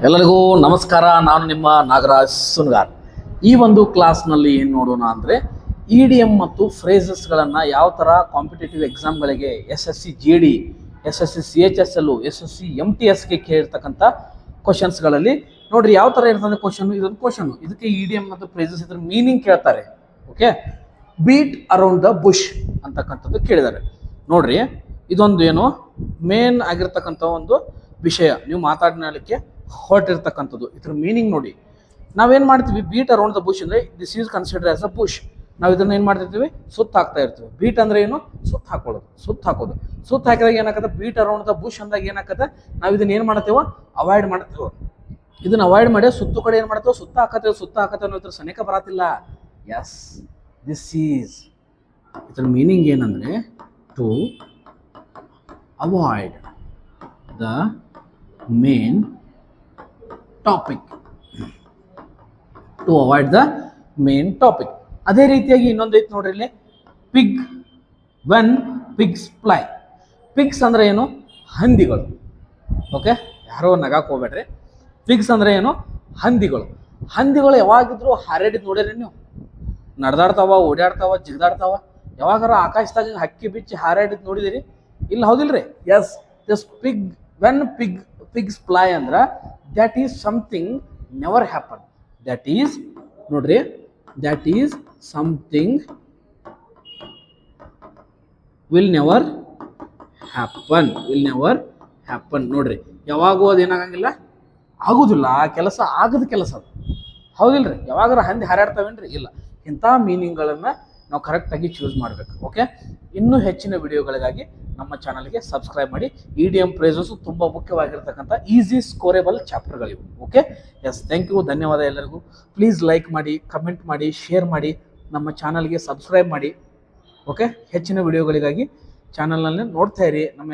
ಎಲ್ಲರಿಗೂ ನಮಸ್ಕಾರ. ನಾನು ನಿಮ್ಮ ನಾಗರಾಜ್ ಸುನ್ಗಾರ್. ಈ ಒಂದು ಕ್ಲಾಸ್ನಲ್ಲಿ ಏನು ನೋಡೋಣ ಅಂದರೆ ಇಡಿಎಮ್ ಮತ್ತು ಫ್ರೇಸಸ್ಗಳನ್ನು ಯಾವ ಥರ ಕಾಂಪಿಟೇಟಿವ್ ಎಕ್ಸಾಮ್ಗಳಿಗೆ SSC GD, SSC CHSL, SSC MTSಗೆ ಕೇಳಿರ್ತಕ್ಕಂಥ ಕ್ವಶನ್ಸ್ಗಳಲ್ಲಿ ನೋಡ್ರಿ ಯಾವ ಥರ ಇರ್ತದೆ ಕ್ವಶನು. ಇದೊಂದು ಕ್ವಶನು, ಇದಕ್ಕೆ ಇಡಿಎಮ್ ಮತ್ತು ಫ್ರೇಸಸ್ ಇದ್ರ ಮೀನಿಂಗ್ ಕೇಳ್ತಾರೆ. Okay, beat around the bush ಅಂತಕ್ಕಂಥದ್ದು ಕೇಳಿದ್ದಾರೆ. ನೋಡ್ರಿ, ಇದೊಂದು ಏನು ಮೇನ್ ಆಗಿರ್ತಕ್ಕಂಥ ಒಂದು ವಿಷಯ ನೀವು ಮಾತಾಡಲಿಕ್ಕೆ ಹೊರಟಿರ್ತಕ್ಕಂಥದ್ದು. ಇದ್ರ ಮೀನಿಂಗ್ ನೋಡಿ. ನಾವೇನು ಮಾಡ್ತೀವಿ, ಬೀಟ್ ಅರೌಂಡ್ ದ ಬುಷ್ ಅಂದರೆ this is consider as a bush. ನಾವು ಇದನ್ನ ಏನು ಮಾಡ್ತಿರ್ತೀವಿ, ಸುತ್ತ ಹಾಕ್ತಾ ಇರ್ತೀವಿ. ಬೀಟ್ ಅಂದರೆ ಏನು, ಸುತ್ತ ಹಾಕೋದು. ಸುತ್ತ ಹಾಕಿದಾಗ ಏನಾಗುತ್ತೆ, ಬೀಟ್ ಅರೌಂಡ್ ದ ಬುಷ್ ಅಂದಾಗ ಏನಾಗುತ್ತೆ, ನಾವು ಇದನ್ನ ಏನು ಮಾಡ್ತೇವೆ, ಅವಾಯ್ಡ್ ಮಾಡ್ತೇವೆ. ಇದನ್ನ ಅವಾಯ್ಡ್ ಮಾಡಿ ಸುತ್ತು ಕಡೆ ಏನು ಮಾಡ್ತೇವೆ, ಸುತ್ತ ಹಾಕತ್ತೇವೆ ಅನ್ನೋ ಇದ್ರ ಸನೇಕ ಬರತ್ತಿಲ್ಲ. ಎಸ್, ದಿಸ್ ಈಸ್ ಇದ್ರ ಮೀನಿಂಗ್ ಏನಂದರೆ to avoid the main topic. To avoid the main topic. ಅದೇ ರೀತಿಯಾಗಿ ಇನ್ನೊಂದು ಐತೆ ನೋಡ್ರಿ ಇಲ್ಲಿ, pig when pigs fly. Pigs ಅಂದರೆ ಏನು, ಹಂದಿಗಳು. ಓಕೆ, ಯಾರೋ ನಗಾಕ್ ಹೋಗ್ಬೇಡ್ರಿ. ಪಿಗ್ಸ್ ಅಂದರೆ ಏನು, ಹಂದಿಗಳು. ಹಂದಿಗಳು ಯಾವಾಗಿದ್ರು ಹಾರಾಡಿದ್ ನೋಡಿರಿ ನೀವು? ನಡೆದಾಡ್ತಾವ, ಓಡಾಡ್ತಾವ, ಜಿಗ್ದಾಡ್ತಾವ. ಯಾವಾಗಾರ ಆಕಾಶದಾಗ ಹಕ್ಕಿ ಬಿಚ್ಚಿ ಹಾರಾಡಿದ್ ನೋಡಿದಿರಿ? ಇಲ್ಲ, ಹೌದಿಲ್ರಿ? Yes, this pig when pigs fly ಅಂದ್ರೆ that is something never happen. That is ನೋಡ್ರಿ, that is something will never happen. ನೋಡ್ರಿ, ಯಾವಾಗೂ ಅದೇನಾಗಂಗಿಲ್ಲ, ಆಗೋದಿಲ್ಲ. ಆ ಕೆಲಸ ಆಗದ ಕೆಲಸ ಅದು, ಹೌದಿಲ್ರಿ? ಯಾವಾಗಾರ ಹಂದಿ ಹಾರಾಡ್ತಾವೇನ್ರಿ? ಇಲ್ಲ. ಇಂಥ ಮೀನಿಂಗ್ಗಳನ್ನು ನಾವು ಕರೆಕ್ಟಾಗಿ ಚೂಸ್ ಮಾಡಬೇಕು. ಓಕೆ, ಇನ್ನೂ ಹೆಚ್ಚಿನ ವಿಡಿಯೋಗಳಿಗಾಗಿ ನಮ್ಮ ಚಾನಲ್ಗೆ ಸಬ್ಸ್ಕ್ರೈಬ್ ಮಾಡಿ. ಇಡಿಎಮ್ ಫ್ರೇಸಸ್ಸು ತುಂಬ ಮುಖ್ಯವಾಗಿರ್ತಕ್ಕಂಥ ಈಸಿ ಸ್ಕೋರೇಬಲ್ ಚಾಪ್ಟರ್ಗಳಿವು. ಓಕೆ, ಎಸ್, ಥ್ಯಾಂಕ್ ಯು, ಧನ್ಯವಾದ ಎಲ್ಲರಿಗೂ. ಪ್ಲೀಸ್ ಲೈಕ್ ಮಾಡಿ, ಕಮೆಂಟ್ ಮಾಡಿ, ಶೇರ್ ಮಾಡಿ, ನಮ್ಮ ಚಾನಲ್ಗೆ ಸಬ್ಸ್ಕ್ರೈಬ್ ಮಾಡಿ. ಓಕೆ, ಹೆಚ್ಚಿನ ವಿಡಿಯೋಗಳಿಗಾಗಿ ಚಾನಲ್ನಲ್ಲಿ ನೋಡ್ತಾ ಇರಿ. ನಮ್ಮ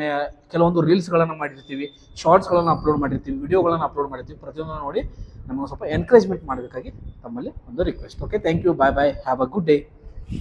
ಕೆಲವೊಂದು ರೀಲ್ಸ್ಗಳನ್ನು ಮಾಡಿರ್ತೀವಿ, ಶಾರ್ಟ್ಸ್ಗಳನ್ನು ಅಪ್ಲೋಡ್ ಮಾಡಿರ್ತೀವಿ, ವಿಡಿಯೋಗಳನ್ನು ಅಪ್ಲೋಡ್ ಮಾಡಿರ್ತೀವಿ. ಪ್ರತಿಯೊಂದು ನೋಡಿ ನಮಗೆ ಸ್ವಲ್ಪ ಎನ್ಕರೇಜ್ಮೆಂಟ್ ಮಾಡಬೇಕಾಗಿ ತಮ್ಮಲ್ಲಿ ಒಂದು request. Okay, thank you, bye bye, have a good day.